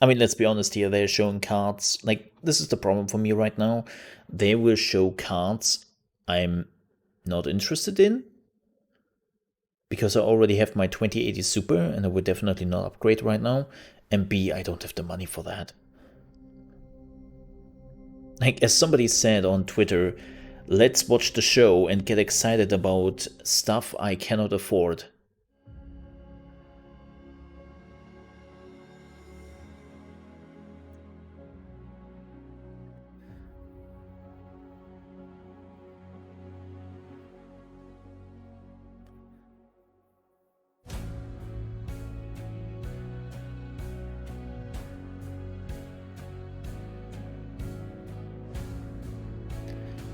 I mean, let's be honest here, they're showing cards. Like, this is the problem for me right now. They will show cards I'm not interested in because I already have my 2080 Super and I would definitely not upgrade right now. And B, I don't have the money for that. Like, as somebody said on Twitter, let's watch the show and get excited about stuff I cannot afford.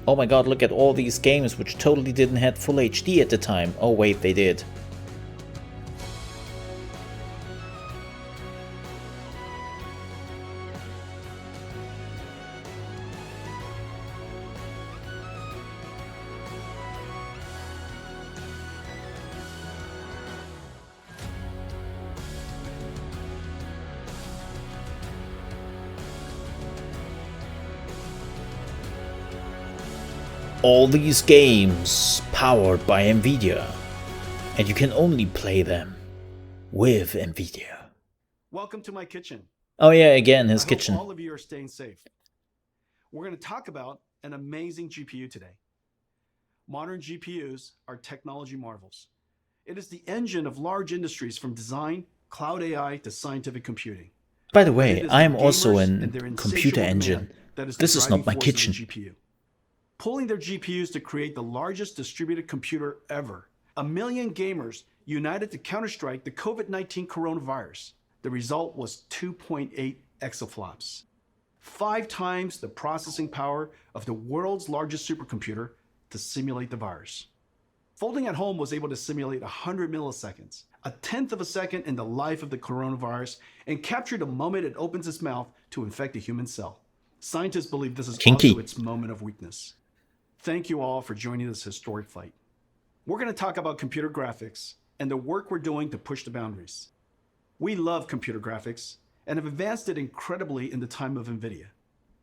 Oh my god, look at all these games which totally didn't have full HD at the time. Oh wait, they did. All these games powered by Nvidia, and you can only play them with Nvidia. Welcome to my kitchen. Oh yeah, again, his I kitchen. hope all of you are staying safe. We're going to talk about an amazing GPU today. Modern GPUs are technology marvels. It is the engine of large industries from design, cloud AI to scientific computing. By the way, I am also in computer engine. This is not my kitchen. GPU. Pulling their GPUs to create the largest distributed computer ever. 1 million gamers united to counterstrike the COVID-19 coronavirus. The result was 2.8 exaflops. 5 times the processing power of the world's largest supercomputer to simulate the virus. Folding at Home was able to simulate 100 milliseconds, a tenth of a second in the life of the coronavirus, and capture the moment it opens its mouth to infect a human cell. Scientists believe this is also its moment of weakness. Thank you all for joining this historic fight. We're going to talk about computer graphics and the work we're doing to push the boundaries. We love computer graphics and have advanced it incredibly in the time of Nvidia.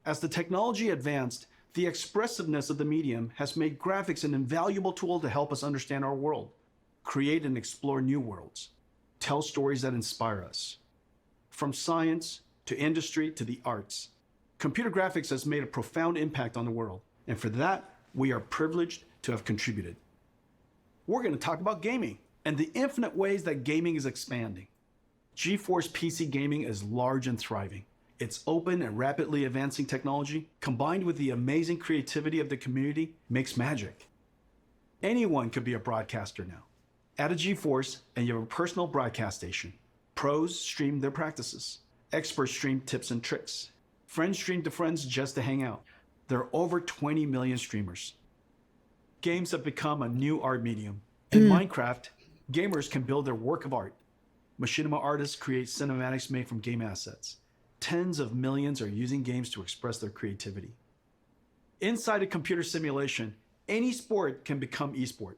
As the technology advanced, the expressiveness of the medium has made graphics an invaluable tool to help us understand our world, create and explore new worlds, tell stories that inspire us. From science to industry to the arts, computer graphics has made a profound impact on the world, and for that, we are privileged to have contributed. We're going to talk about gaming and the infinite ways that gaming is expanding. Geforce PC gaming is large and thriving. Its open and rapidly advancing technology, combined with the amazing creativity of the community, makes magic. Anyone could be a broadcaster now. Add a Geforce and you have a personal broadcast station. Pros stream their practices. Experts stream tips and tricks. Friends stream to friends just to hang out. There are over 20 million streamers. Games have become a new art medium. In Minecraft, gamers can build their work of art. Machinima artists create cinematics made from game assets. Tens of millions are using games to express their creativity. Inside a computer simulation, any sport can become esport.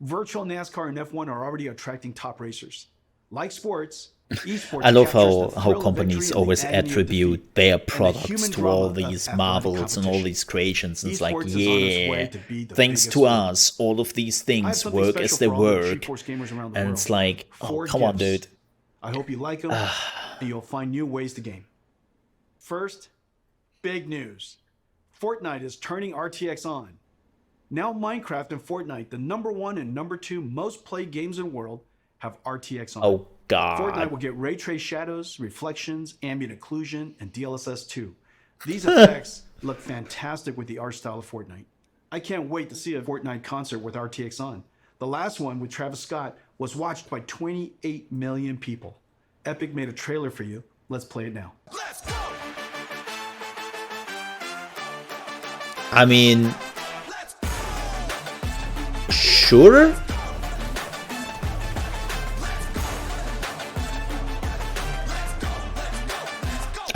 Virtual NASCAR and F1 are already attracting top racers. Like sports, esports I love captures the how thrill of companies victory and the always agony of defeat, attribute their and the products human to all drama of these athletic marvels and all competition. these creations. And it's like, Esports is on its way yeah, to be the thanks biggest to sport. us, all of these I have things something work special as they for all the work. Geforce gamers around the And world. it's like, oh, 4 come on, gifts. dude. I hope you like them, and you'll find new ways to game. First, big news. Fortnite is turning RTX on. Now Minecraft and Fortnite, the #1 and #2 most played games in the world, have RTX on. Oh, Fortnite God. will get ray trace shadows, reflections, ambient occlusion, and DLSS 2. These effects look fantastic with the art style of Fortnite. I can't wait to see a Fortnite concert with RTX on. The last one with Travis Scott was watched by 28 million people. Epic made a trailer for you. Let's play it now. Let's go! I mean, Let's sure?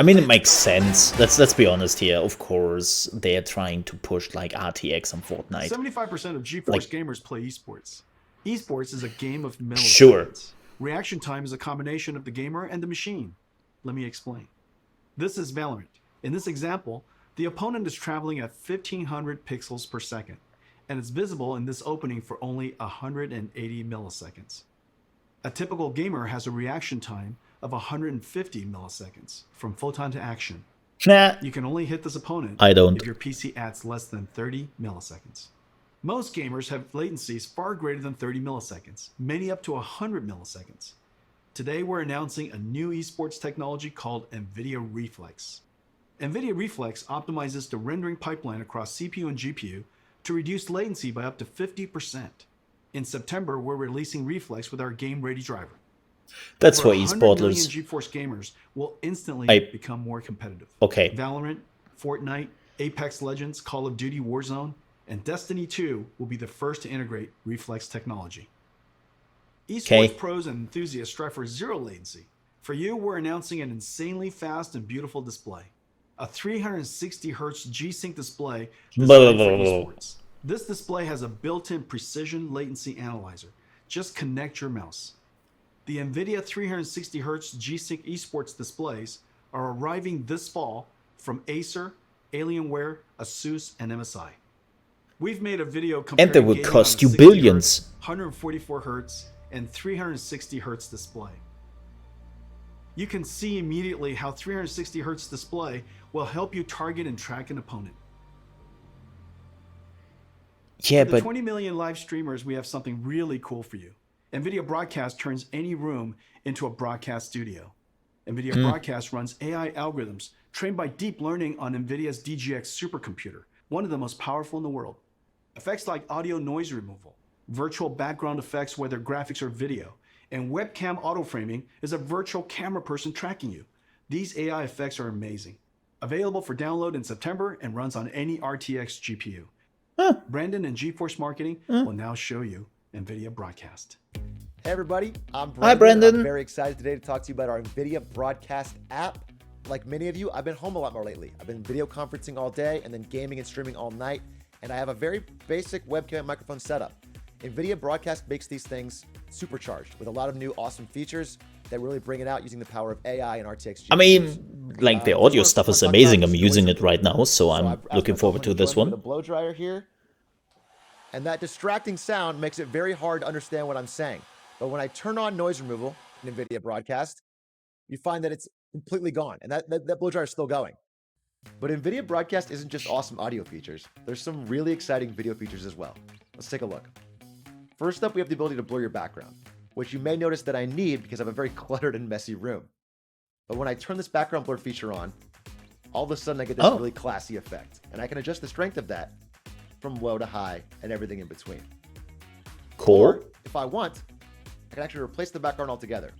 I mean, it makes sense. Let's be honest here. Of course, they're trying to push like RTX on Fortnite. 75% of GeForce Like- gamers play esports. Esports is a game of milliseconds. Sure. Reaction time is a combination of the gamer and the machine. Let me explain. This is Valorant. In this example, the opponent is traveling at 1500 pixels per second, and it's visible in this opening for only 180 milliseconds. A typical gamer has a reaction time of 150 milliseconds from photon to action. Nah, You can only hit this opponent I don't. if your PC adds less than 30 milliseconds. Most gamers have latencies far greater than 30 milliseconds, many up to 100 milliseconds. Today, we're announcing a new esports technology called Nvidia Reflex. Nvidia Reflex optimizes the rendering pipeline across CPU and GPU to reduce latency by up to 50%. In September, we're releasing Reflex with our game-ready driver. That's Over for 100 million esporters. GeForce gamers will instantly I become more competitive. okay. Valorant, Fortnite, Apex Legends, Call of Duty Warzone, and Destiny 2 will be the first to integrate Reflex technology. Esports pros and enthusiasts strive for zero latency. For you, we're announcing an insanely fast and beautiful display. A 360Hz G-Sync display designed for esports. This display has a built-in precision latency analyzer. Just connect your mouse. The Nvidia 360Hz G-Sync esports displays are arriving this fall from Acer, Alienware, Asus, and MSI. We've made a video comparing And they will gaming cost on a you 60 billions. Hz, 144Hz, and 360Hz display. You can see immediately how 360Hz display will help you target and track an opponent. Yeah, For the 20 million live streamers, we have something really cool for you. NVIDIA Broadcast turns any room into a broadcast studio. NVIDIA Broadcast runs AI algorithms trained by deep learning on NVIDIA's DGX supercomputer, one of the most powerful in the world. Effects like audio noise removal, virtual background effects whether graphics or video, and webcam auto-framing is a virtual camera person tracking you. These AI effects are amazing. Available for download in September and runs on any RTX GPU. Brandon and Geforce Marketing will now show you NVIDIA Broadcast. Hey everybody, I'm Brandon. Hi, Brandon. I'm very excited today to talk to you about our NVIDIA Broadcast app. Like many of you, I've been home a lot more lately. I've been video conferencing all day and then gaming and streaming all night. And I have a very basic webcam microphone setup. NVIDIA Broadcast makes these things supercharged with a lot of new awesome features that really bring it out using the power of AI and RTX GPUs. I mean, like the audio stuff is amazing. I'm using it right now, so I'm looking forward to this one. The blow dryer here, and that distracting sound makes it very hard to understand what I'm saying. But when I turn on noise removal in NVIDIA Broadcast, you find that it's completely gone, and that blow dryer is still going. But NVIDIA Broadcast isn't just awesome audio features. There's some really exciting video features as well. Let's take a look. First up, we have the ability to blur your background, which you may notice that I need because I have a very cluttered and messy room. But when I turn this background blur feature on, all of a sudden I get this really classy effect. And I can adjust the strength of that from low to high and everything in between. Cool. Or, if I want, I can actually replace the background altogether.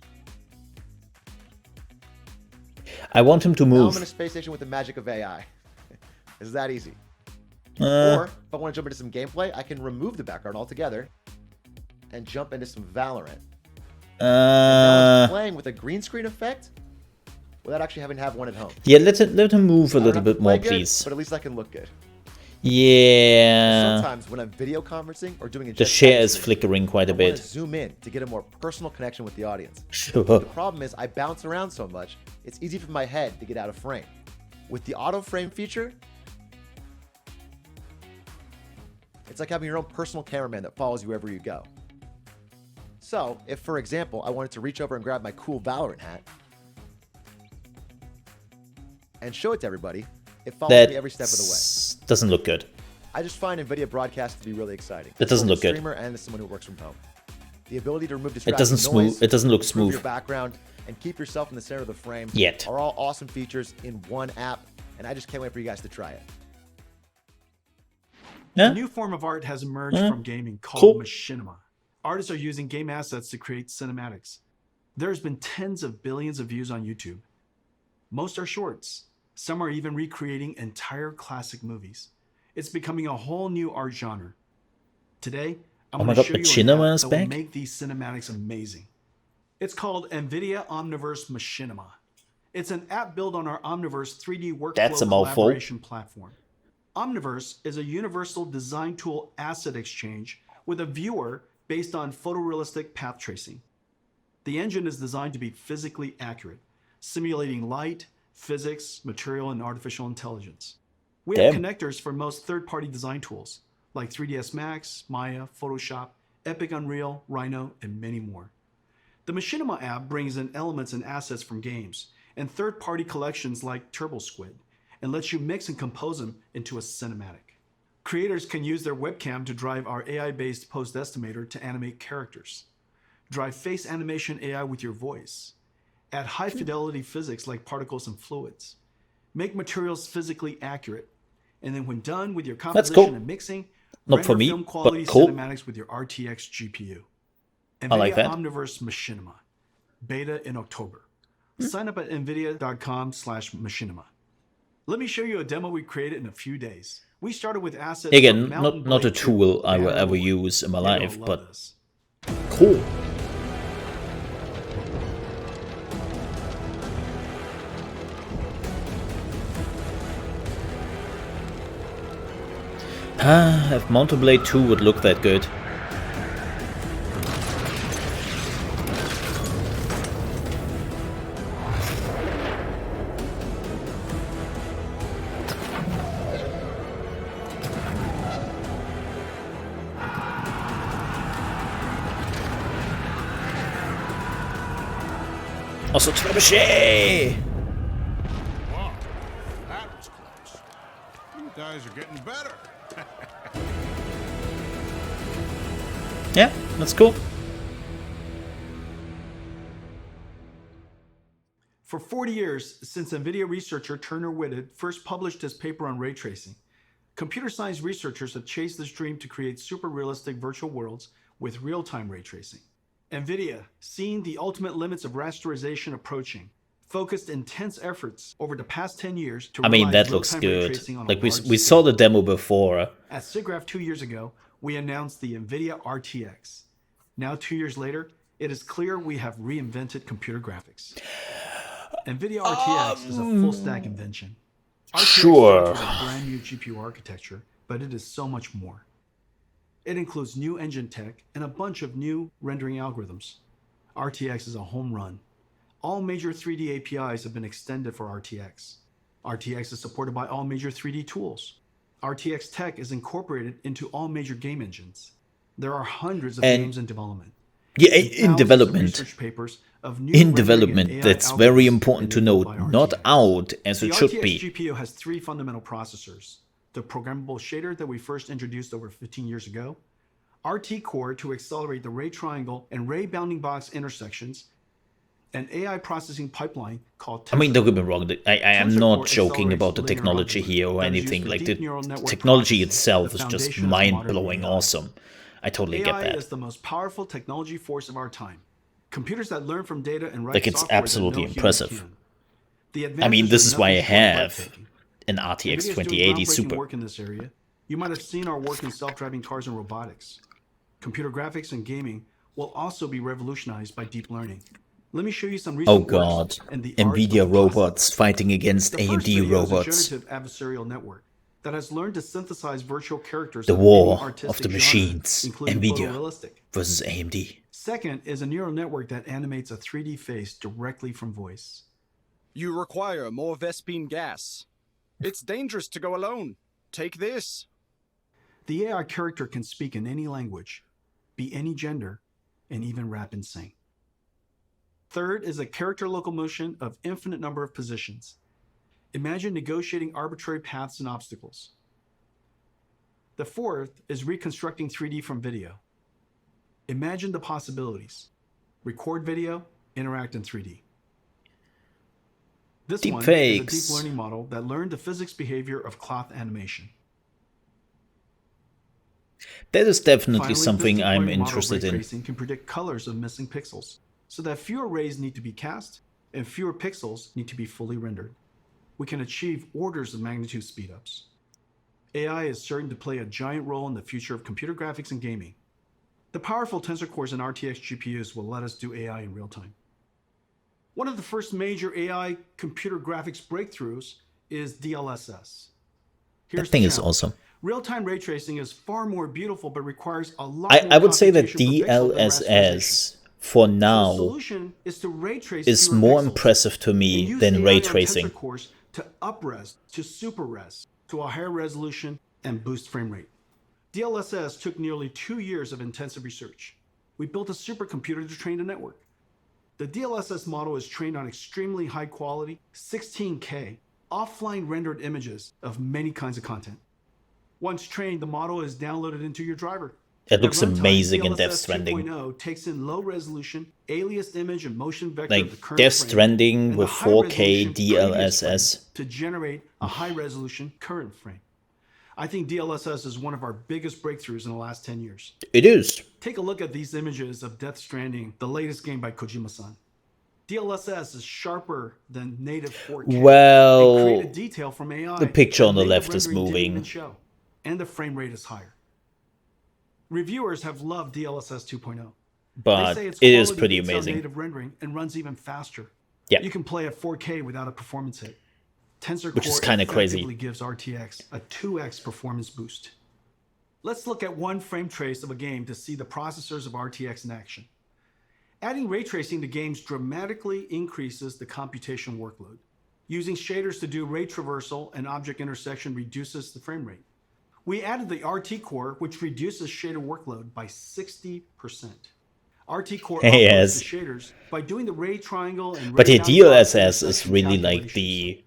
I want him to Now I'm move. in a space station with the magic of AI. It's that easy. Or, if I want to jump into some gameplay, I can remove the background altogether and jump into some Valorant. And now I'm playing with a green screen effect without actually having to have one at home. Yeah, let him move a I don't little have to bit more, play good, please. But at least I can look good. Yeah. Sometimes when I'm video conferencing or doing a The share is flickering quite a I want bit. to zoom in to get a more personal connection with the audience. Sure. The problem is I bounce around so much, it's easy for my head to get out of frame. With the auto frame feature, it's like having your own personal cameraman that follows you wherever you go. So, if for example, I wanted to reach over and grab my cool Valorant hat and show it to everybody, it follows me every step of the way. Doesn't look good. I just find NVIDIA Broadcast to be really exciting. It doesn't look good. As a streamer and as someone who works from home. The ability to remove It distracting doesn't noise, it doesn't look improve smooth your background, and keep yourself in the center of the frame yet. Are all awesome features in one app, and I just can't wait for you guys to try it. A new form of art has emerged from gaming called machinima. Artists are using game assets to create cinematics. There's been tens of billions of views on YouTube. Most are shorts. Some are even recreating entire classic movies. It's becoming a whole new art genre. Today, I'm going to show you an app that will make these cinematics amazing. It's called NVIDIA Omniverse Machinima. It's an app built on our Omniverse 3D workflow collaboration platform. Omniverse is a universal design tool asset exchange with a viewer based on photorealistic path tracing. The engine is designed to be physically accurate, simulating light, physics, material, and artificial intelligence. We Damn. have connectors for most third-party design tools like 3ds Max, Maya, Photoshop, Epic Unreal, Rhino, and many more. The Machinima app brings in elements and assets from games and third-party collections like TurboSquid and lets you mix and compose them into a cinematic. Creators can use their webcam to drive our AI-based post estimator to animate characters. Drive face animation AI with your voice. Add high-fidelity physics like particles and fluids. Make materials physically accurate. And then when done with your composition cool. and mixing, Not for render me, film quality but cool. cinematics with your RTX GPU. I like NVIDIA that. Omniverse Machinima. Beta in October. Sign up at nvidia.com/machinima. Let me show you a demo we created in a few days. We started with assets Again, from Mountain not a Blade 2, tool I will Banner ever Wood. use in my You're gonna life, love but this. cool. If Mountain Blade 2 would look that good. Also trebuchet! Whoa, that was close. You guys are getting better. Yeah, that's cool. For 40 years, since NVIDIA researcher Turner Whitted first published his paper on ray tracing, computer science researchers have chased this dream to create super realistic virtual worlds with real-time ray tracing. NVIDIA, seeing the ultimate limits of rasterization approaching, focused intense efforts over the past 10 years to I mean, realize that looks real-time ray good. tracing on a Like, we large saw scale. the demo before. At SIGGRAPH 2 years ago, we announced the NVIDIA RTX. Now, 2 years later, it is clear we have reinvented computer graphics. NVIDIA RTX is a full-stack invention. RTX Sure. starts with a brand new GPU architecture, but it is so much more. It includes new engine tech and a bunch of new rendering algorithms. RTX is a home run. All major 3D APIs have been extended for RTX. RTX is supported by all major 3D tools. RTX tech is incorporated into all major game engines. There are hundreds of And- games in development. Yeah, and in thousands of development. research papers of new In rendering and development, AI that's very algorithms important to enabled note. by Not RTX. out as The it should RTX be. GPU has three fundamental processors. The programmable shader that we first introduced over 15 years ago, RT Core to accelerate the ray triangle and ray bounding box intersections, an AI processing pipeline called I mean, don't get me TensorCore. wrong. I am TensorCore not joking accelerates about the linear technology algebra here or that is used anything. for Like, deep the neural network technology processing, itself the is just foundation of modern mind-blowing AI. awesome. I totally get AI that. is the most powerful technology force of our time. Computers that learn from data and write Like, it's software absolutely that no impressive. human can. The I mean, advantages this are is why I nothing short of have breathtaking. an RTX NVIDIA is doing 2080 groundbreaking Super. work in this area. You might have seen our work in self-driving cars and robotics. Computer graphics and gaming will also be revolutionized by deep learning. Let me show you some recent Oh works god. and the art of Nvidia the robots possible. fighting against The first AMD video is a robots. generative adversarial network that has learned to synthesize virtual characters The of war any of artistic the genre, machines. including Nvidia photorealistic. versus AMD. Second is a neural network that animates a 3D face directly from voice. You require more Vespine gas. It's dangerous to go alone. Take this. The AI character can speak in any language, be any gender, and even rap and sing. Third is a character locomotion of infinite number of positions. Imagine negotiating arbitrary paths and obstacles. The fourth is reconstructing 3D from video. Imagine the possibilities. Record video, interact in 3D. This one is a Deepfakes. deep learning model that learned the physics behavior of cloth animation. That is definitely Finally, this something deep I'm learning model interested ray in. tracing can predict colors of missing pixels, so that fewer rays need to be cast and fewer pixels need to be fully rendered. We can achieve orders of magnitude speedups. AI is certain to play a giant role in the future of computer graphics and gaming. The powerful tensor cores and RTX GPUs will let us do AI in real time. One of the first major AI computer graphics breakthroughs is DLSS. That Here's thing the is challenge. awesome. Real-time ray tracing is far more beautiful, but requires a lot more I would say that computation per pixel than rasterization. DLSS for So the now, solution is to ray trace is fewer more pixels impressive to and me use than AI ray on tensor tracing. cores to up-res, to super-res, to a higher resolution and boost frame rate. DLSS took nearly 2 years of intensive research. We built a supercomputer to train the network. The DLSS model is trained on extremely high quality, 16K, offline rendered images of many kinds of content. Once trained, the model is downloaded into your driver. It looks At runtime, amazing in DLSS Death Stranding. 2.0 takes in low resolution, aliased image and motion vector of the Like current Death frame Stranding and the with high 4K resolution previous frame DLSS. to generate a high resolution current frame. I think DLSS is one of our biggest breakthroughs in the last 10 years. It is. Take a look at these images of Death Stranding, the latest game by Kojima-san. DLSS is sharper than native 4K. Well, and created detail from AI the picture that on the native left is rendering didn't even moving. show, and the frame rate is higher. Reviewers have loved DLSS 2.0. But They say its it is quality pretty beats out amazing. native rendering and runs even faster. Yeah. You can play at 4K without a performance hit. Tensor Which is Core kinda crazy. effectively gives RTX a 2x performance boost. Let's look at one frame trace of a game to see the processors of RTX in action. Adding ray tracing to games dramatically increases the computation workload. Using shaders to do ray traversal and object intersection reduces the frame rate. We added the RT core, which reduces shader workload by 60%. RT core Yes. uploads the shaders by doing the ray triangle and But ray the diagonal DLSS is intersection really like calculations.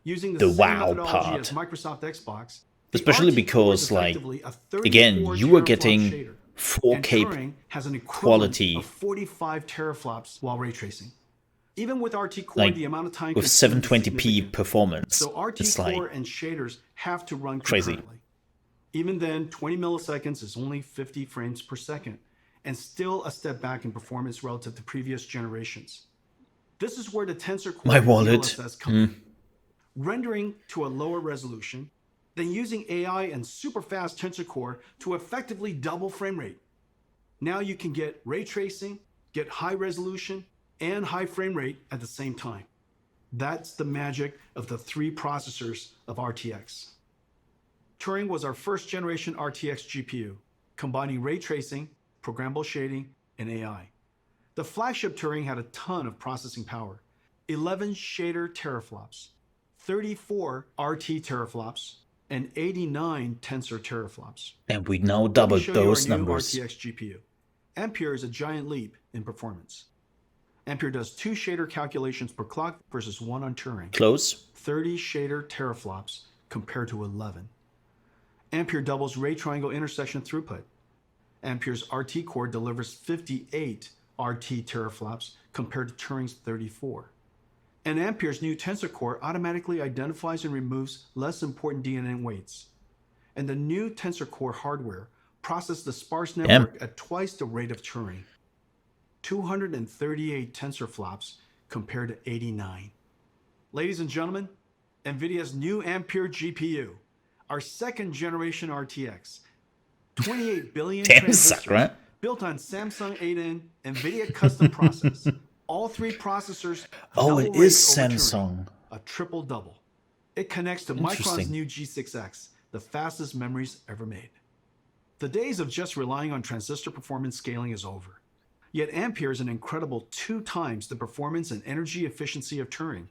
Using the same wow methodology part. as Microsoft Xbox, the Especially RT core is because, like, effectively a again, 34 you are teraflop getting shader, and 4K Turing has an equivalent quality, of 45 teraflops while ray tracing. Even with RT core, like, the amount of time with consumed is 720p significant. performance. So RT It's core like and shaders have to run crazy. concurrently. Even then, 20 milliseconds is only 50 frames per second, and still a step back in performance relative to previous generations. This is where the Tensor Core My and wallet. DLSS come in. Rendering to a lower resolution, then using AI and super fast Tensor Core to effectively double frame rate. Now you can get ray tracing, get high resolution, and high frame rate at the same time. That's the magic of the 3 processors of RTX. Turing was our first generation RTX GPU, combining ray tracing, programmable shading, and AI. The flagship Turing had a ton of processing power, 11 shader teraflops, 34 RT teraflops, and 89 tensor teraflops. And we now Let me doubled show you our those new numbers. RTX GPU. Ampere is a giant leap in performance. Ampere does 2 shader calculations per clock versus 1 on Turing. Close. 30 shader teraflops compared to 11. Ampere doubles ray triangle intersection throughput. Ampere's RT core delivers 58 RT teraflops compared to Turing's 34. And Ampere's new Tensor Core automatically identifies and removes less important DNN weights. And the new Tensor Core hardware processes the sparse network at twice the rate of Turing. 238 tensor flops compared to 89. Ladies and gentlemen, Nvidia's new Ampere GPU, our second generation RTX, 28 billion Damn, transistors, right? built on Samsung 8N Nvidia custom process. All 3 processors. Oh, it double is rate over Turing, Samsung. a triple double. It connects to Interesting. Micron's new G6X, the fastest memories ever made. The days of just relying on transistor performance scaling is over. Yet Ampere is an incredible 2 times the performance and energy efficiency of Turing.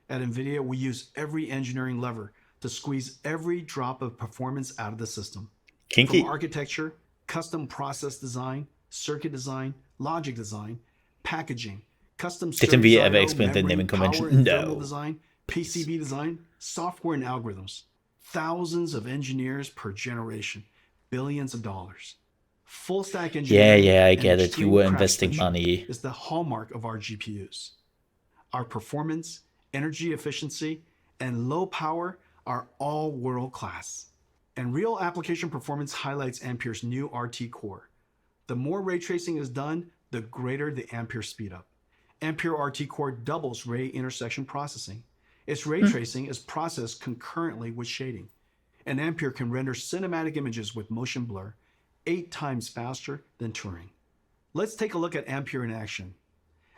At Nvidia, we use every engineering lever to squeeze every drop of performance out of the system. Kinky. From architecture, custom process design, circuit design, logic design, packaging, custom Did circuit Nvidia ever design, explain the memory, naming convention? power and No. thermal design, PCB design, software and algorithms. Thousands of engineers per generation, billions of dollars. Full stack engineering. Yeah, I and get it. You extreme were investing craftsmanship money. is the hallmark of our GPUs. Our performance, energy efficiency, and low power are all world class. And real application performance highlights Ampere's new RT core. The more ray tracing is done, the greater the Ampere speedup. Ampere RT core doubles ray intersection processing. Its ray tracing is processed concurrently with shading. And Ampere can render cinematic images with motion blur 8 times faster than Turing. Let's take a look at Ampere in action.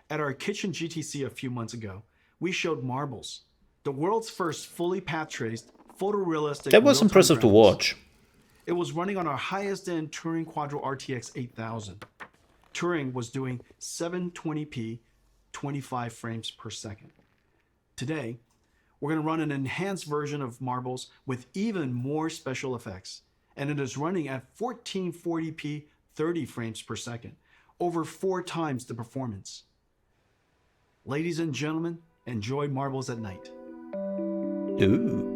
At our kitchen GTC a few months ago, we showed Marbles, the world's first fully path-traced, photorealistic That was real-time impressive to graphics. watch. It was running on our highest-end Turing Quadro RTX 8000. Turing was doing 720p, 25 frames per second. Today, we're going to run an enhanced version of Marbles with even more special effects, and it is running at 1440p, 30 frames per second, over 4 times the performance. Ladies and gentlemen, enjoy Marbles at night. Ooh.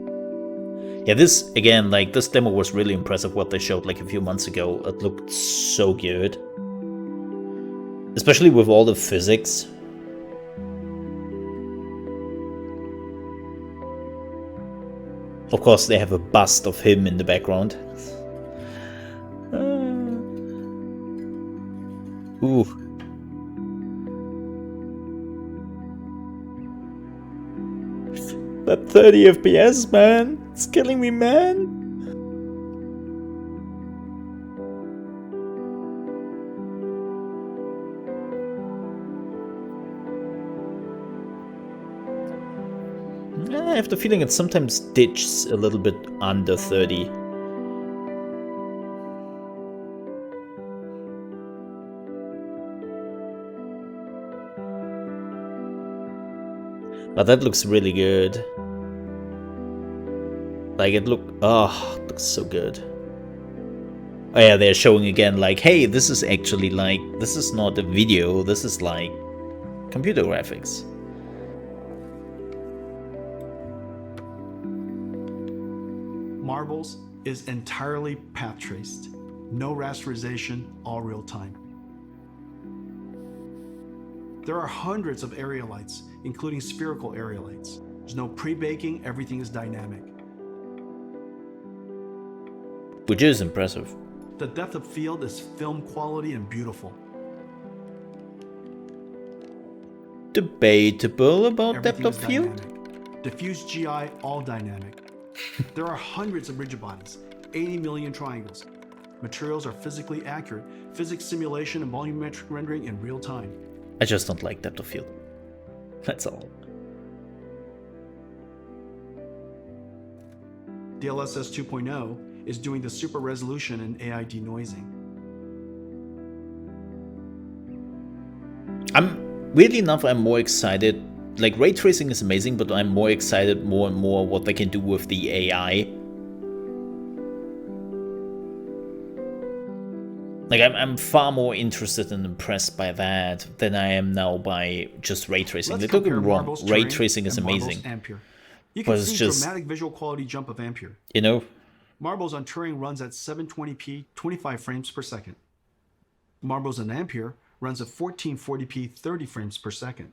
Yeah, this, again, like, this demo was really impressive, what they showed, like, a few months ago. It looked so good. Especially with all the physics. Of course, they have a bust of him in the background. Ooh. That 30 FPS, man. It's killing me, man. I have the feeling it sometimes dips a little bit under 30. But that looks really good. Like, it looks so good. Oh yeah, they're showing again, like, hey, this is actually like, this is not a video, this is like computer graphics. Marbles is entirely path traced. No rasterization, all real time. There are hundreds of area lights, including spherical area lights. There's no pre-baking, everything is dynamic. Which is impressive. The depth of field is film quality and beautiful. Debatable about Everything depth of is field? dynamic. Diffuse GI, all dynamic. There are hundreds of rigid bodies, 80 million triangles. Materials are physically accurate, physics simulation and volumetric rendering in real time. I just don't like depth of field. That's all. DLSS 2.0 is doing the super resolution and AI denoising. Weirdly enough, I'm more excited. Like, ray tracing is amazing, but I'm more excited more and more what they can do with the AI. Like, I'm far more interested and impressed by that than I am now by just ray tracing. Let's Like, don't get me compare wrong, Marbles ray Turing tracing is and Marbles amazing. Ampere. You But can it's see just, dramatic visual quality jump of Ampere. you know, Marbles on Turing runs at 720p, 25 frames per second. Marbles on Ampere runs at 1440p, 30 frames per second,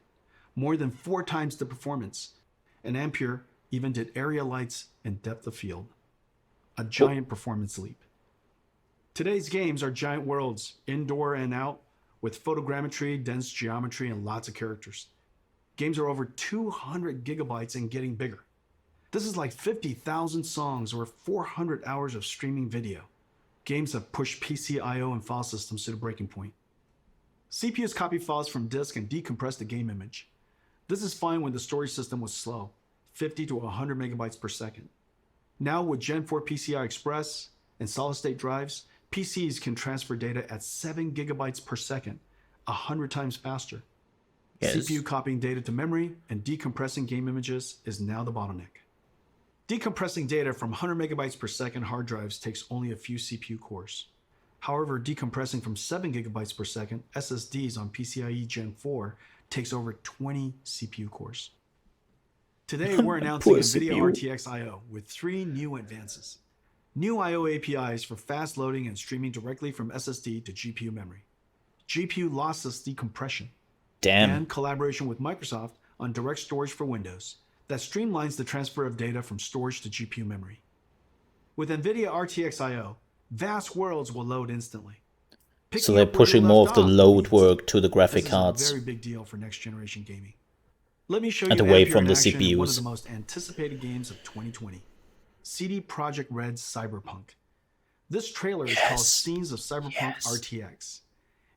more than 4 times the performance. And Ampere even did area lights and depth of field. A giant performance leap. Today's games are giant worlds, indoor and out, with photogrammetry, dense geometry, and lots of characters. Games are over 200 gigabytes and getting bigger. This is like 50,000 songs or 400 hours of streaming video. Games have pushed PC I/O and file systems to the breaking point. CPUs copy files from disk and decompress the game image. This is fine when the storage system was slow, 50 to 100 megabytes per second. Now with Gen 4 PCI Express and solid-state drives, PCs can transfer data at 7 gigabytes per second, 100 times faster. Yes. CPU copying data to memory and decompressing game images is now the bottleneck. Decompressing data from 100 megabytes per second hard drives takes only a few CPU cores. However, decompressing from 7 gigabytes per second SSDs on PCIe Gen 4 takes over 20 CPU cores. Today, we're announcing Poor NVIDIA CPU. RTX I/O with 3 new advances. New I/O APIs for fast loading and streaming directly from SSD to GPU memory. GPU lossless decompression. damn. And collaboration with Microsoft on direct storage for Windows that streamlines the transfer of data from storage to GPU memory. With NVIDIA RTX I/O, vast worlds will load instantly. So Picking they're up where you pushing more of left the off load means work to the graphic this cards. is a very big deal for next generation gaming. Let me show And you away Ampere from in the action in one of CPUs. the most anticipated games of 2020, CD Projekt Red's Cyberpunk. This trailer is called Yes. Scenes of Cyberpunk Yes. RTX.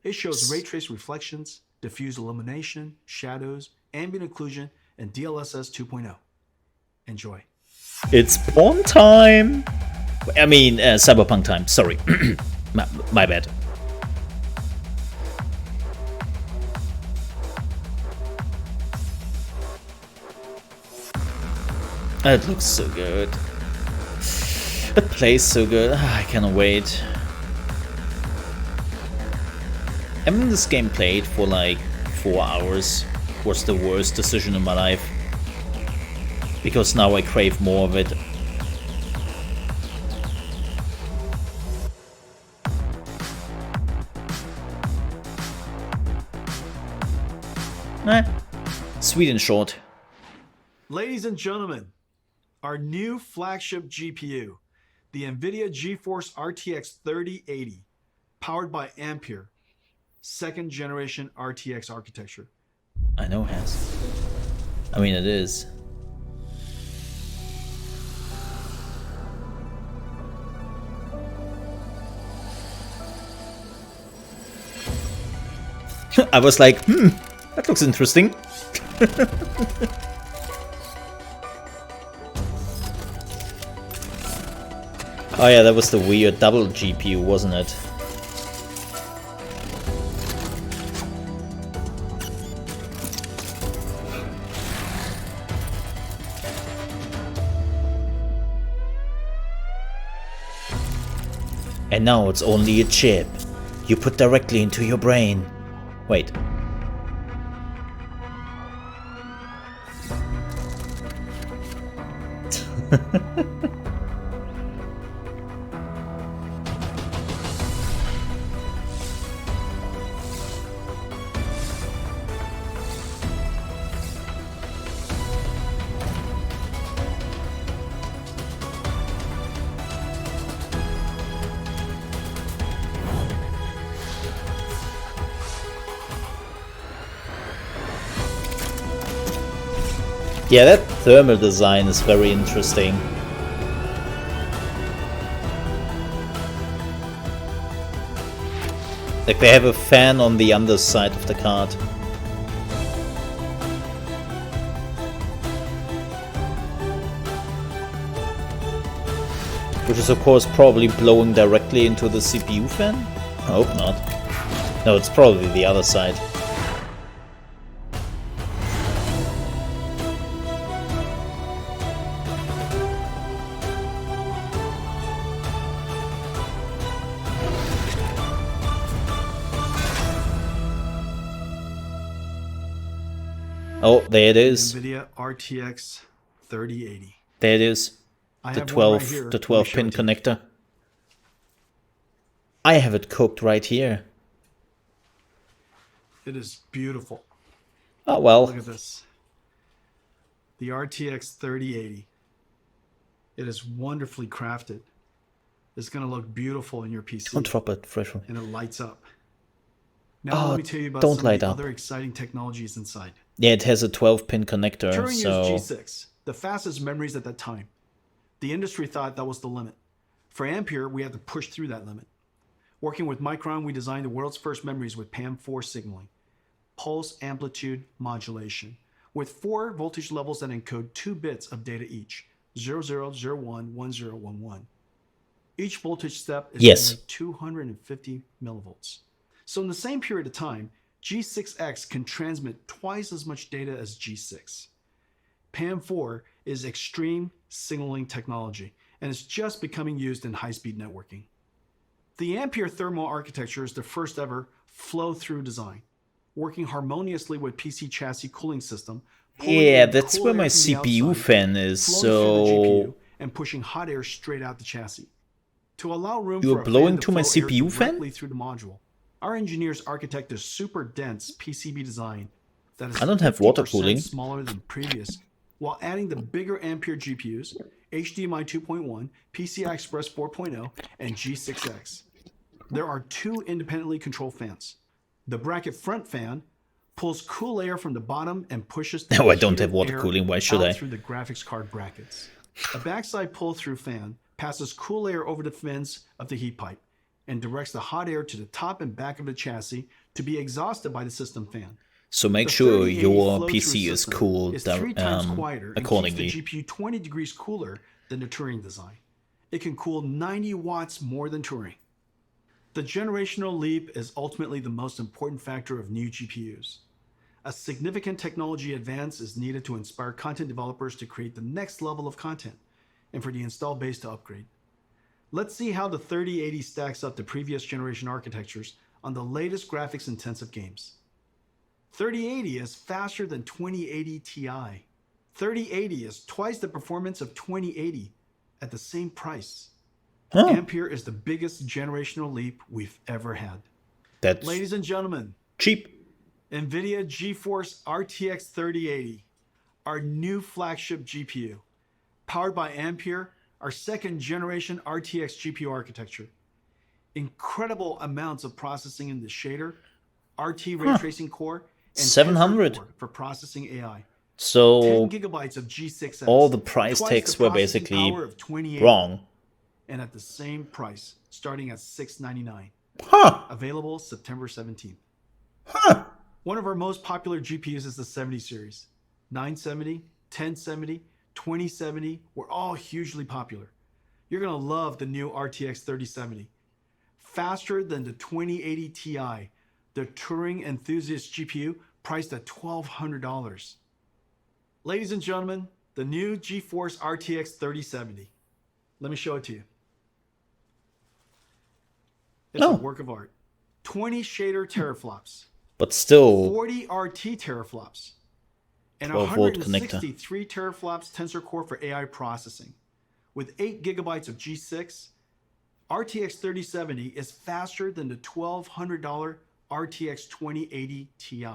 It shows ray trace reflections, diffuse illumination, shadows, ambient occlusion, and DLSS 2.0. Enjoy. It's porn time! I mean, Cyberpunk time, sorry. my bad. It looks so good. It plays so good. I cannot wait. Having this game played for like 4 hours was the worst decision in my life. Because now I crave more of it. Sweet and short. Ladies and gentlemen, our new flagship GPU, the Nvidia Geforce RTX 3080, powered by Ampere, second generation RTX architecture. I know, Has. I mean, it is. I was like, that looks interesting. Oh yeah, that was the weird double GPU, wasn't it? And now it's only a chip you put directly into your brain. Wait. Yeah, that thermal design is very interesting. Like they have a fan on the underside of the card. Which is of course probably blowing directly into the CPU fan? I hope not. No, it's probably the other side. Oh, there it is. Nvidia RTX 3080. There it is. I The have one 12 right here. the Let me 12 show pin it to you. connector. I have it cooked right here. It is beautiful. Oh well. Look at this. The RTX 3080. It is wonderfully crafted. It's going to look beautiful in your PC. Don't drop it, fresh one. And it lights up. Now Oh, let me tell you about don't some light of the up. other exciting technologies inside. Yeah, it has a 12 pin connector, Turing so used G6, the fastest memories at that time. The industry thought that was the limit. For Ampere, we had to push through that limit. Working with Micron, we designed the world's first memories with PAM4 signaling, pulse amplitude modulation, with 4 voltage levels that encode 2 bits of data each, 0001, 1011. Each voltage step is Yes. only 250 millivolts. So in the same period of time, G6X can transmit twice as much data as G6. PAM4 is extreme signaling technology, and it's just becoming used in high-speed networking. The Ampere thermal architecture is the first ever flow-through design, working harmoniously with PC chassis cooling system. pulling yeah, in that's cool where air my from the CPU outside, fan is. flowing through the GPU, So and pushing hot air straight out the chassis. To allow room You're for a blowing fan to my flow air CPU fan? directly through the module, our engineers architect a super dense PCB design that is I don't have water 50% cooling. smaller than previous, while adding the bigger Ampere GPUs, HDMI 2.1, PCI Express 4.0, and G6X. There are 2 independently controlled fans. The bracket front fan pulls cool air from the bottom and pushes the No, I don't heated have water air cooling. Why should out I? through the graphics card brackets. A backside pull-through fan passes cool air over the fins of the heat pipe and directs the hot air to the top and back of the chassis to be exhausted by the system fan. So make The sure 3080 your flow-through PC is system cooled is 3 times quieter and accordingly. keeps the GPU 20 degrees cooler than the Turing design. It can cool 90 watts more than Turing. The generational leap is ultimately the most important factor of new GPUs. A significant technology advance is needed to inspire content developers to create the next level of content and for the install base to upgrade. Let's see how the 3080 stacks up to previous generation architectures on the latest graphics-intensive games. 3080 is faster than 2080 Ti. 3080 is twice the performance of 2080 at the same price. Huh. Ampere is the biggest generational leap we've ever had. That's Ladies and gentlemen, cheap. Nvidia Geforce RTX 3080, our new flagship GPU, powered by Ampere, our second generation RTX GPU architecture. Incredible amounts of processing in the shader, RT ray tracing core, and 700 Tensor Core for processing AI. So 10 gigabytes of G6X. all the price twice tags the were processing basically power of 2080, wrong. and at the same price, starting at $699. Huh. Available September 17th. Huh. One of our most popular GPUs is the 70 series. 970, 1070, 2070 were all hugely popular. You're going to love the new RTX 3070. Faster than the 2080 Ti, the Turing enthusiast GPU priced at $1,200. Ladies and gentlemen, the new Geforce RTX 3070. Let me show it to you. It's a work of art. 20 shader teraflops. But still 40 RT teraflops. And 12-volt connector. 163 teraflops Tensor Core for AI processing. With 8 gigabytes of G6, RTX 3070 is faster than the $1,200 RTX 2080 Ti,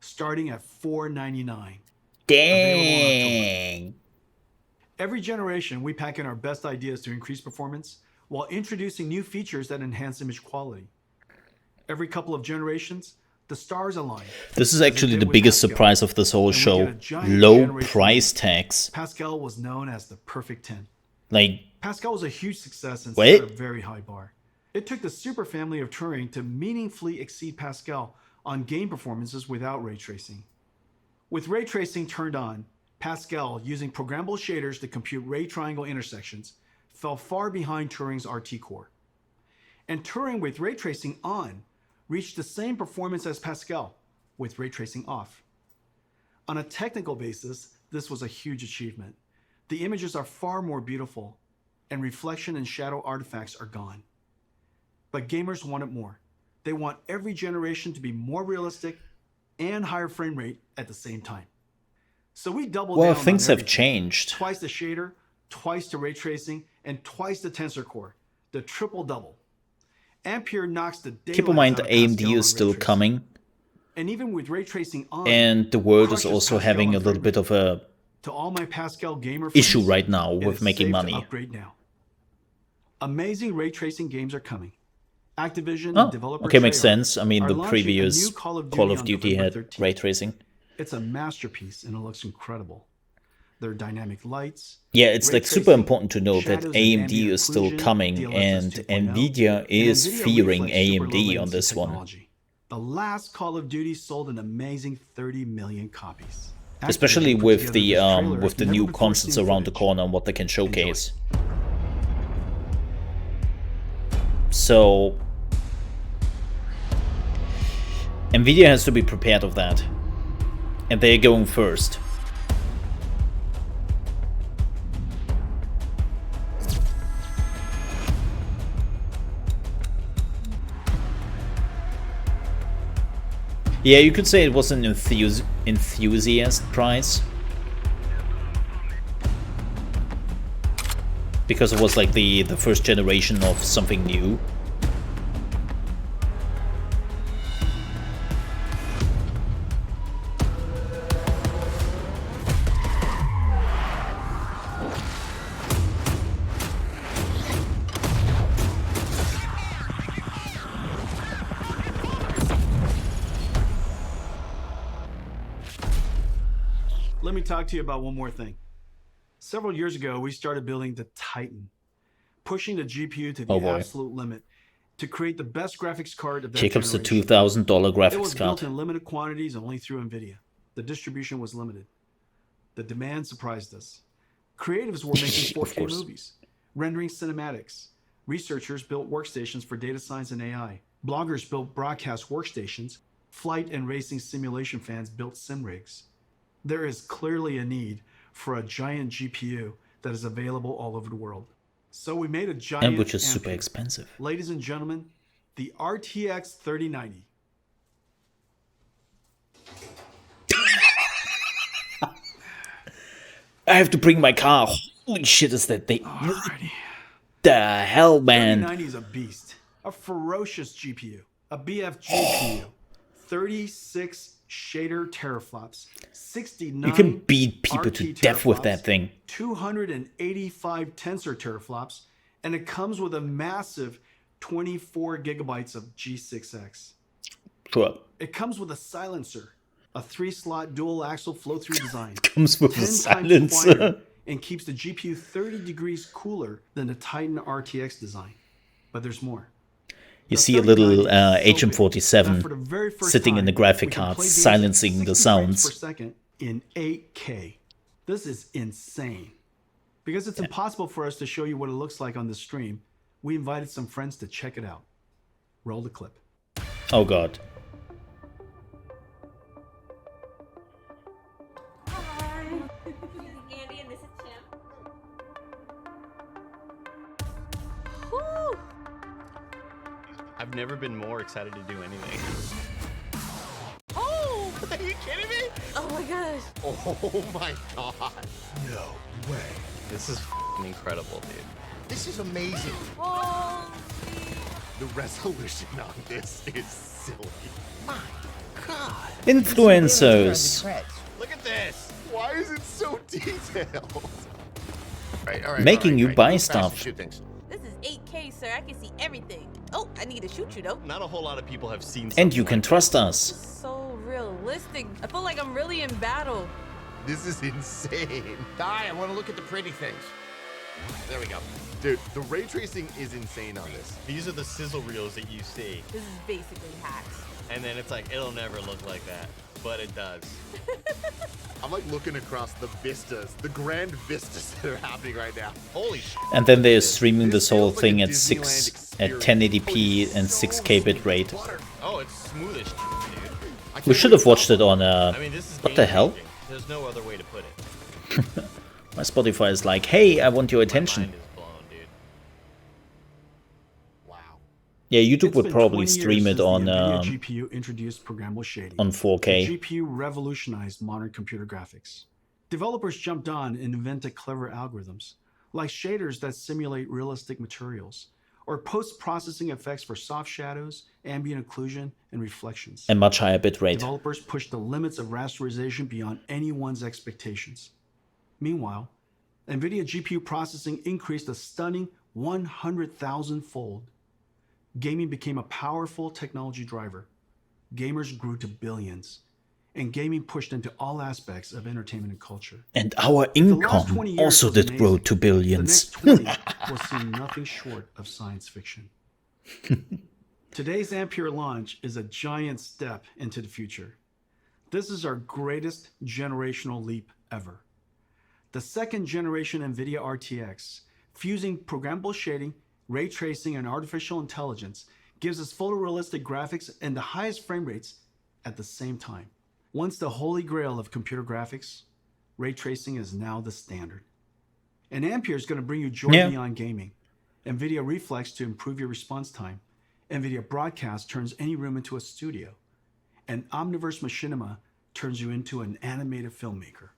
starting at $499. dang. Every generation, we pack in our best ideas to increase performance while introducing new features that enhance image quality. Every couple of generations, the stars align. This is actually the biggest surprise of this whole show. Low price tags. Pascal was known as the perfect 10. Like, Pascal was a huge success and Wait. set a very high bar. It took the super family of Turing to meaningfully exceed Pascal on game performances without ray tracing. With ray tracing turned on, Pascal, using programmable shaders to compute ray triangle intersections, fell far behind Turing's RT core. And Turing with ray tracing on reached the same performance as Pascal with ray tracing off. On a technical basis, this was a huge achievement. The images are far more beautiful, and reflection and shadow artifacts are gone. But gamers wanted more. They want every generation to be more realistic and higher frame rate at the same time. So we doubled down well, on things have everything. changed. Twice the shader, twice the ray tracing, and twice the Tensor Core, the triple double. Ampere knocks the daylights Keep in mind, out of AMD Pascal on is still ray tracing. coming, And even with ray tracing on, and the world is crushes also Pascal having on a little frame bit rate. of a To all my Pascal gamer issue friends, right now it with is making safe to money. upgrade now. Amazing ray tracing games are coming. Activision Oh, and developer okay, makes Treyarch sense. I mean, are the launching a previous new Call of Call Duty of on Duty November had 13th. ray tracing. It's a masterpiece and it looks incredible. There are dynamic lights. Yeah, it's ray like super tracing, important to know that shadows and AMD ambient is still occlusion, coming, DLSS and 2.0, Nvidia and is Nvidia fearing Reflex super low AMD on latency this one. technology. The last Call of Duty sold an amazing 30 million copies. Especially Activision put with together the this trailer with the never new before consoles seen around the footage. corner and what they can showcase. So Nvidia has to be prepared of that, and they're going first. Yeah, you could say it was an enthusiast price, because it was like the first generation of something new. Let me talk to you about one more thing. Several years ago, we started building the Titan, pushing the GPU to the Oh boy. absolute limit to create the best graphics card of that Here comes the generation. $2,000 It graphics was built card. in limited quantities only through Nvidia. The distribution was limited. The demand surprised us. Creatives were making Of 4K course. movies, rendering cinematics. Researchers built workstations for data science and AI. Bloggers built broadcast workstations flight and racing simulation fans built sim rigs. There is clearly a need for a giant GPU that is available all over the world. So we made a giant And which is super Ampere. expensive. Ladies and gentlemen, the RTX 3090. I have to bring my car. Holy shit, is that thing? Alrighty. The hell, man. 3090 is a beast, a ferocious GPU, a BF GPU, 36 shader teraflops, 69 You can beat people to RT death with teraflops, that thing. 285 tensor teraflops, and it comes with a massive 24 gigabytes of G6X. Sure. It comes with a silencer, a 3-slot dual axle flow-through design, Comes with 10 a times silencer. quieter, and keeps the GPU 30 degrees cooler than the Titan RTX design. But there's more. You The see a little 3090 is so big that for HM47 the very first sitting in the time, graphic we can card, play games at silencing the 60 frames per sounds. second in 8K. This is insane. Because it's impossible for us to show you what it looks like on the stream, we invited some friends to check it out. Roll the clip. Oh god. Hi. This is Andy and this is Tim. Woo! I've never been more excited to do anything. Oh! Are you kidding me? Oh my gosh. Oh my god. No way. This is f***ing incredible, dude. This is amazing. Holy. The resolution on this is silly. My God. Influencers. Look at this. Why is it so detailed? All right, Making you buy Move fast and stuff. Shoot things. This is 8K, sir. I can see everything. Oh, I need to shoot you though. Not a whole lot of people have seen And you something can like trust us. This is so realistic. I feel like I'm really in battle. This is insane. Di, I want to look at the pretty things. There we go. Dude, the ray tracing is insane on this. These are the sizzle reels that you see. This is basically hacks. And then it's like, it'll never look like that. But it does. I'm like looking across the vistas, the grand vistas that are happening right now. Holy shit. And then they're streaming this whole feels like thing a at Disneyland at experience. 1080p and 6K bit rate. Butter. Oh, it's smooth as shit, dude. I can't We should have believe watched it on I mean, this is what the hell? game-changing. There's no other way to put it. My Spotify is like, hey, I want your My attention. mind is blown, dude. Wow. Yeah, YouTube It's would been probably 20 years stream it since the on Nvidia GPU introduced programmable shading. 4K. The GPU revolutionized modern computer graphics. Developers jumped on and invented clever algorithms, like shaders that simulate realistic materials, or post-processing effects for soft shadows, ambient occlusion, and reflections. And much higher bit rate. Developers pushed the limits of rasterization beyond anyone's expectations. Meanwhile, Nvidia GPU processing increased a stunning 100,000-fold. Gaming became a powerful technology driver. Gamers grew to billions, and gaming pushed into all aspects of entertainment and culture. And our The last income 20 years also was did amazing. grow to The billions. next 20 will see nothing short of science fiction. Today's Ampere launch is a giant step into the future. This is our greatest generational leap ever. The second generation NVIDIA RTX, fusing programmable shading, ray tracing, and artificial intelligence, gives us photorealistic graphics and the highest frame rates at the same time. Once the holy grail of computer graphics, ray tracing is now the standard. And Ampere is going to bring you joy Yeah. beyond gaming. NVIDIA Reflex to improve your response time. NVIDIA Broadcast turns any room into a studio. And Omniverse Machinima turns you into an animated filmmaker.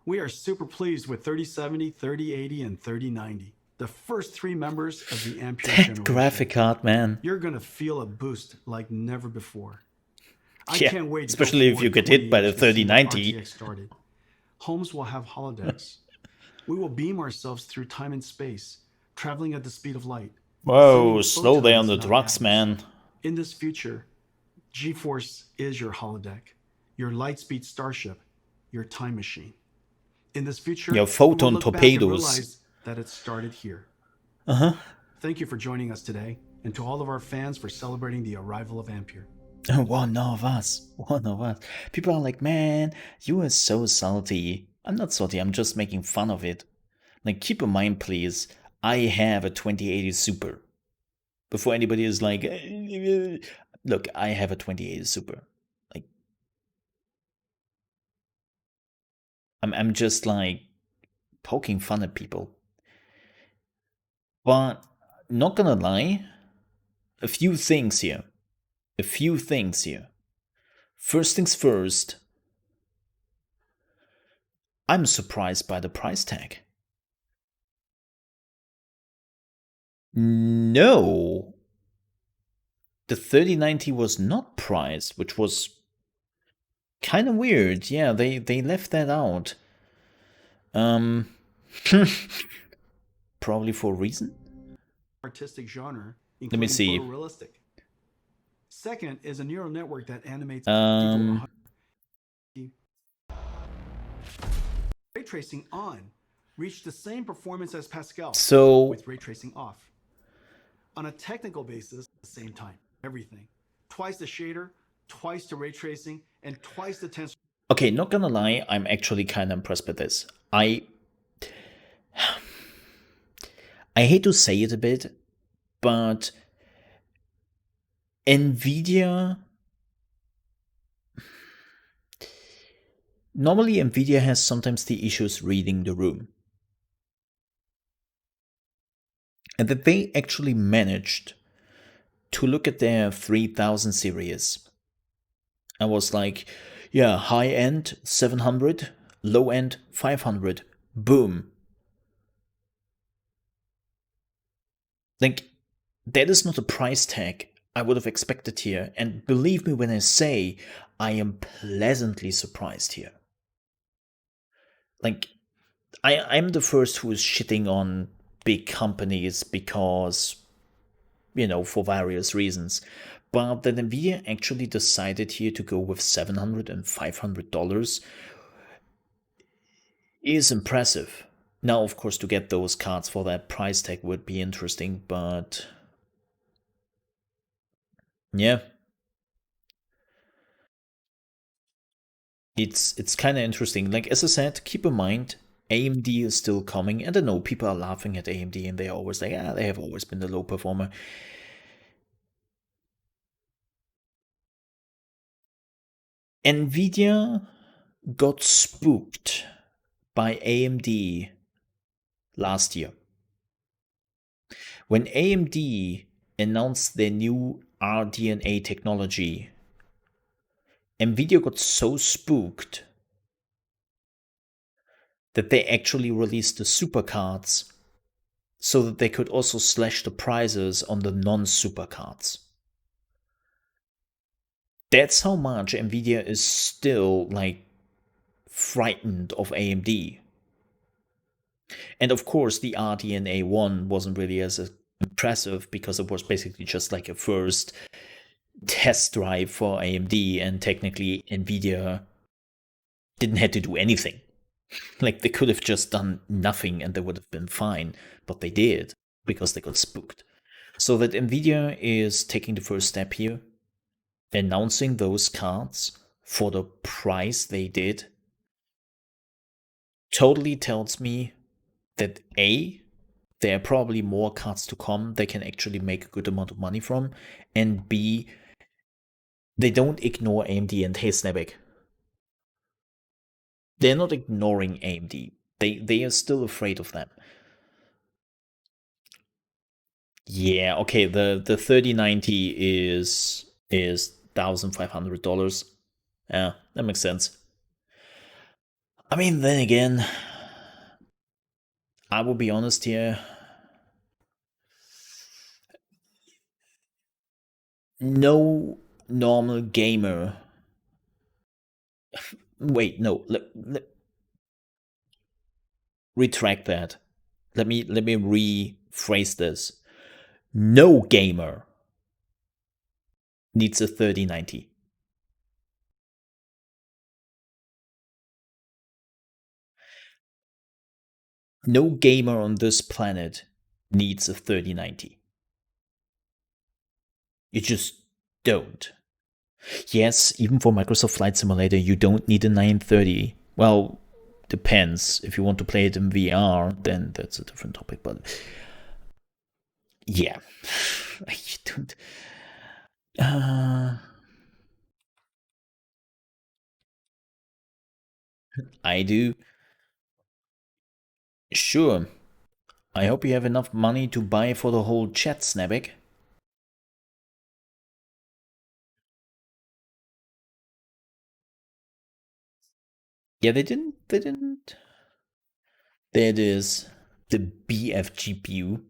We are super pleased with 3070, 3080, and 3090, the first three members of the Ampere That generation. graphic card, man. You're going to feel a boost like never before. I Yeah, can't wait to go especially if forward you get 20 hit by the years to see when 3090. RTX started. Homes will have holodecks. We will beam ourselves through time and space, traveling at the speed of light. Whoa, Seeing slow there on photons, the not drugs, atoms. man. In this future, Geforce is your holodeck, your lightspeed starship, your time machine. In this future, Your we will photon look back and torpedoes. realize that it started here. Uh-huh. Thank you for joining us today, and to all of our fans for celebrating the arrival of Ampere. One of us. One of us. People are like, man, you are so salty. I'm not salty, I'm just making fun of it. Like, keep in mind, please, I have a 2080 Super. Before anybody is like, look, I have a 2080 Super. Like, I'm just like poking fun at people. But not gonna lie, a few things here. First things first, I'm surprised by the price tag. No, the 3090 was not priced, which was kind of weird. Yeah, they left that out. Probably for a reason. Artistic genre, Let me including see. photorealistic. Second is a neural network that animates ray tracing on reached the same performance as Pascal with ray tracing off. On a technical basis, at the same time, everything. Twice the shader, twice the ray tracing, and twice the tensor. Okay, not gonna lie, I'm actually kind of impressed by this. I hate to say it a bit, but Nvidia... Normally Nvidia has sometimes the issues reading the room. And that they actually managed to look at their 3000 series. I was like, yeah, high end 700, low end 500, boom. Like, that is not a price tag I would have expected here. And believe me when I say I am pleasantly surprised here. Like, I'm the first who is shitting on big companies because, you know, for various reasons. But that Nvidia actually decided here to go with $700 and $500 is impressive. Now, of course, to get those cards for that price tag would be interesting, but yeah. It's kind of interesting. Like, as I said, keep in mind, AMD is still coming, and I know people are laughing at AMD and they're always like, they have always been the low performer. Nvidia got spooked by AMD last year. When AMD announced their new RDNA technology, Nvidia got so spooked that they actually released the supercards so that they could also slash the prices on the non-supercards. That's how much Nvidia is still, like, frightened of AMD. And of course, the RDNA 1 wasn't really as impressive because it was basically just like a first test drive for AMD, and technically Nvidia didn't have to do anything. Like, they could have just done nothing and they would have been fine, but they did because they got spooked. So that Nvidia is taking the first step here, announcing those cards for the price they did, totally tells me that A, there are probably more cards to come they can actually make a good amount of money from, and B, they don't ignore AMD and hey Snapback. They're not ignoring AMD. They are still afraid of them. Yeah, okay, the 3090 is $1,500. Yeah, that makes sense. I mean, then again, I will be honest here. No normal gamer. Wait, no. Retract that. Let me rephrase this. No gamer needs a 3090. No gamer on this planet needs a 3090. You just don't. Yes, even for Microsoft Flight Simulator, you don't need a 930. Well, depends. If you want to play it in VR, then that's a different topic. But yeah, I do. Sure. I hope you have enough money to buy for the whole chat, Snabik. Yeah, they didn't. There it is. The BF GPU.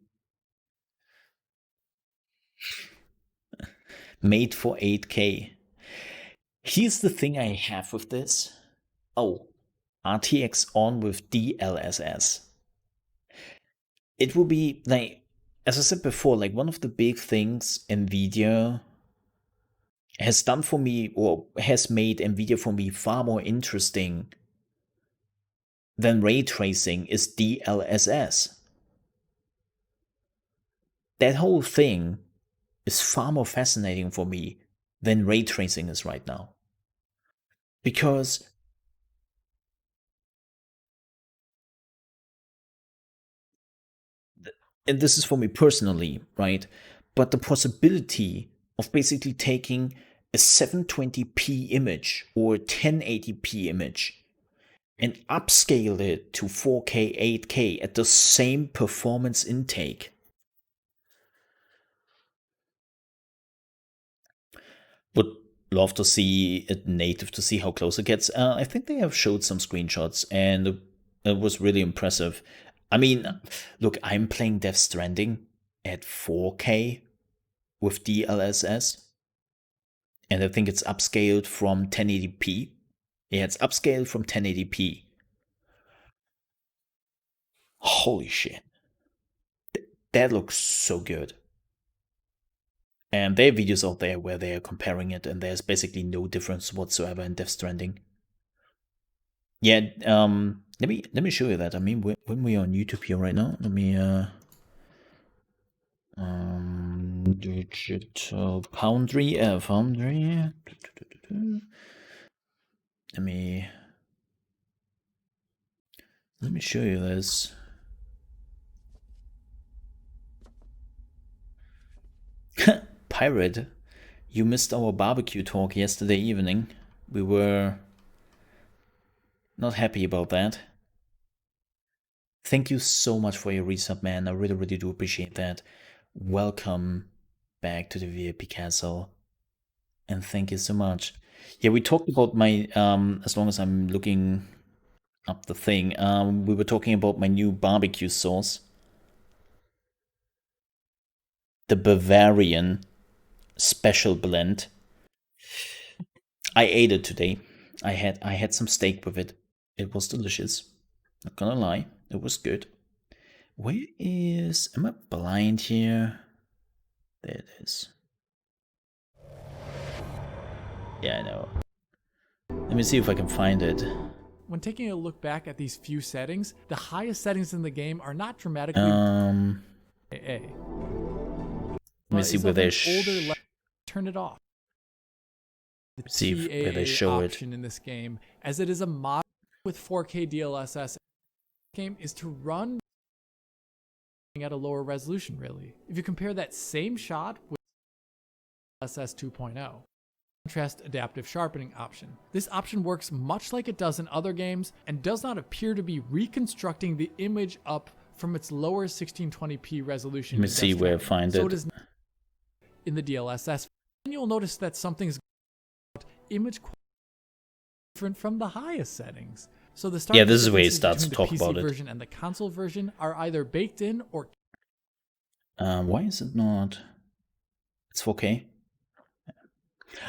Made for 8K. Here's the thing I have with this. Oh, RTX on with DLSS. It will be like, as I said before, like one of the big things Nvidia has done for me, or has made Nvidia for me far more interesting than ray tracing, is DLSS. That whole thing is far more fascinating for me than ray tracing is right now. Because and this is for me personally, right? But the possibility of basically taking a 720p image or a 1080p image and upscale it to 4K, 8K at the same performance intake. Would love to see it native to see how close it gets. I think they have showed some screenshots and it was really impressive. I mean, look, I'm playing Death Stranding at 4K with DLSS, and I think it's upscaled from 1080p. Yeah, it's upscaled from 1080p. Holy shit. That looks so good. And there are videos out there where they are comparing it, and there's basically no difference whatsoever in Death Stranding. Yeah, let me show you that. I mean, when we're on YouTube here right now, let me Digital Foundry. Let me show you this. Pirate, you missed our barbecue talk yesterday evening. We were not happy about that. Thank you so much for your resub, man. I really, really do appreciate that. Welcome back to the VIP Castle. And thank you so much. Yeah, we talked about my, as long as I'm looking up the thing, we were talking about my new barbecue sauce. The Bavarian Special Blend. I ate it today. I had some steak with it. It was delicious. Not gonna lie, it was good. Where is... Am I blind here? There it is. Yeah, I know. Let me see if I can find it. When taking a look back at these few settings, the highest settings in the game are not dramatically Let me see where they turn it off. See where they show it. Option in this game, as it is a mod with 4K DLSS game, is to run at a lower resolution. Really, if you compare that same shot with DLSS 2.0. Contrast adaptive sharpening option. This option works much like it does in other games and does not appear to be reconstructing the image up from its lower 1620p resolution. Let me see where I find it. So it is in the DLSS. And you'll notice that something's image different from the highest settings. So the yeah, this is where he starts to talk about it. The PC it. version and the console version are either baked in or. Why is it not? It's 4K.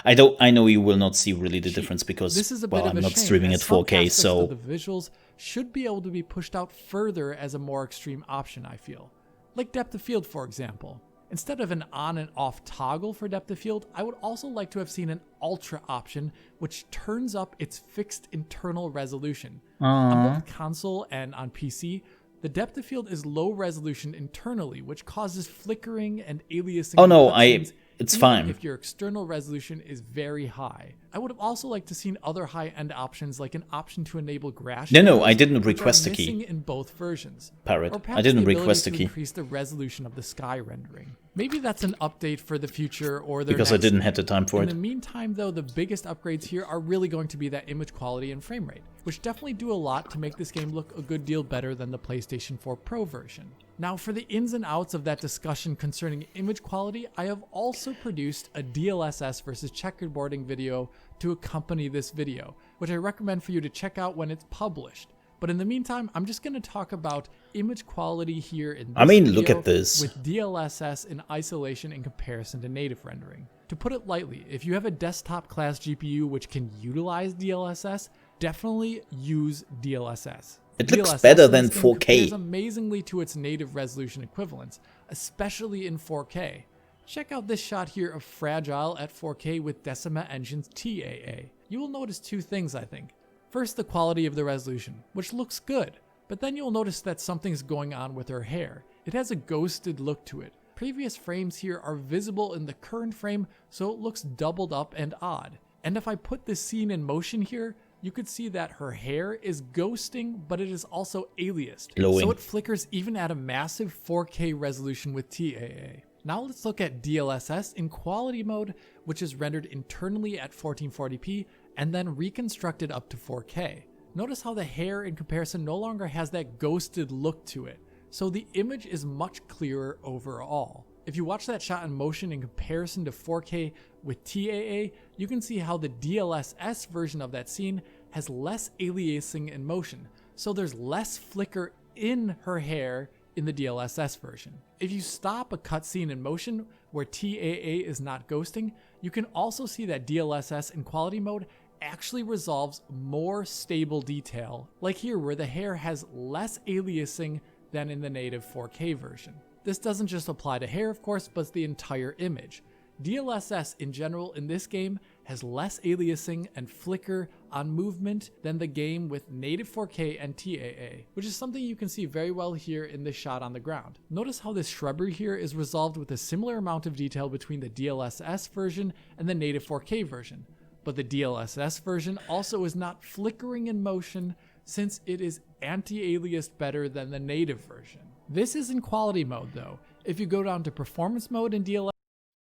I know you will not see really the difference because this is a bit of I'm a not shame, streaming at 4K, so the visuals should be able to be pushed out further as a more extreme option, I feel. Like depth of field, for example. Instead of an on and off toggle for depth of field, I would also like to have seen an ultra option which turns up its fixed internal resolution. On both console and on PC, The depth of field is low resolution internally, which causes flickering and aliasing. Oh in no, cutscenes, it's even fine. if your external resolution is very high. I would have also liked to seen other high-end options, like an option to enable grass No, shadows, I didn't which request are a key. missing in both versions. Parrot, Or I perhaps didn't the ability request a to key. increase the resolution of the sky rendering. Maybe that's an update for the future or their Because I next didn't game. have the time for In it. the meantime, though, the biggest upgrades here are really going to be that image quality and frame rate, which definitely do a lot to make this game look a good deal better than the PlayStation 4 Pro version. Now, for the ins and outs of that discussion concerning image quality, I have also produced a DLSS versus checkerboarding video to accompany this video, which I recommend for you to check out when it's published. But in the meantime, I'm just going to talk about image quality here in this I mean, video look at this. with DLSS in isolation in comparison to native rendering. To put it lightly, if you have a desktop class GPU which can utilize DLSS, definitely use DLSS. It looks DLSS better in than this game 4K. compares amazingly to its native resolution equivalents, especially in 4K. Check out this shot here of Fragile at 4K with Decima Engine's TAA. You will notice two things, I think. First, the quality of the resolution, which looks good, but then you'll notice that something's going on with her hair. It has a ghosted look to it. Previous frames here are visible in the current frame, so it looks doubled up and odd. And if I put this scene in motion here, you could see that her hair is ghosting, but it is also aliased. Glowing. So it flickers even at a massive 4K resolution with TAA. Now let's look at DLSS in quality mode, which is rendered internally at 1440p and then reconstructed up to 4K. Notice how the hair in comparison no longer has that ghosted look to it, so the image is much clearer overall. If you watch that shot in motion in comparison to 4K with TAA, you can see how the DLSS version of that scene has less aliasing in motion, so there's less flicker in her hair in the DLSS version. If you stop a cutscene in motion where TAA is not ghosting, you can also see that DLSS in quality mode actually resolves more stable detail, like here where the hair has less aliasing than in the native 4K version. This doesn't just apply to hair, of course, but the entire image. DLSS in general in this game has less aliasing and flicker on movement than the game with native 4K and TAA, which is something you can see very well here in this shot on the ground. Notice how this shrubbery here is resolved with a similar amount of detail between the DLSS version and the native 4K version, but the DLSS version also is not flickering in motion since it is anti-aliased better than the native version. This is in quality mode though. If you go down to performance mode in DLSS,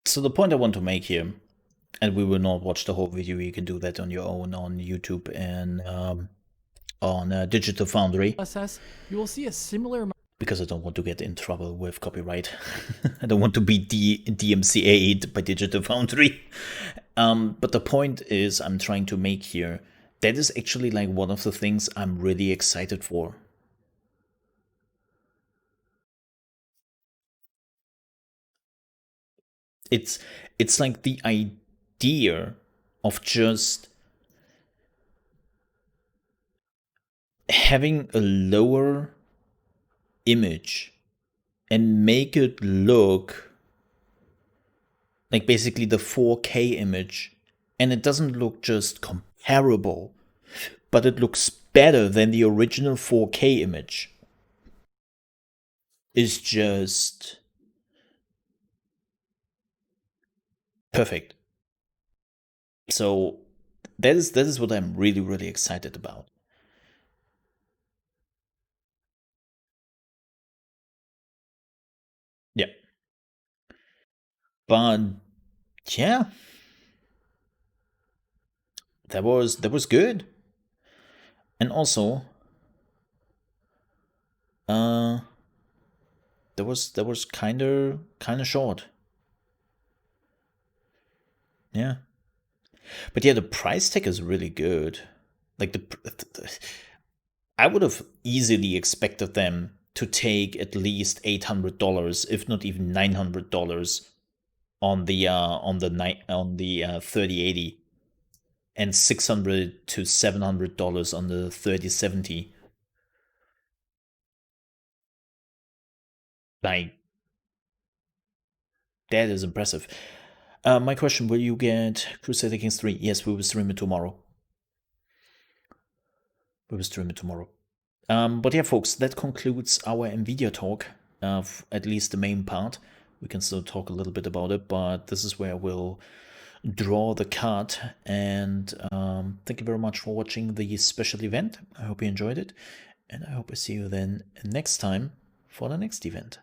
So the point I want to make here, and we will not watch the whole video, you can do that on your own on YouTube and on Digital Foundry, you will see a similar amount because I don't want to get in trouble with copyright. I don't want to be DMCA'd by Digital Foundry. But the point is I'm trying to make here, that is actually like one of the things I'm really excited for. It's like the idea of just having a lower image and make it look like basically the 4K image, and it doesn't look just comparable, but it looks better than the original 4K image. Is just perfect. So that is what I'm really excited about. Yeah. But yeah, that was good. And also that was kind of short. Yeah. But yeah, the price tag is really good. Like I would have easily expected them to take at least $800, if not even $900, on the 3080, and $600 to $700 on the 3070. Like, that is impressive. My question: will you get Crusader Kings 3? Yes, we will stream it tomorrow. But yeah, folks, that concludes our Nvidia talk, at least the main part. We can still talk a little bit about it, but this is where we'll draw the card. And thank you very much for watching the special event. I hope you enjoyed it, and I hope I see you then next time for the next event.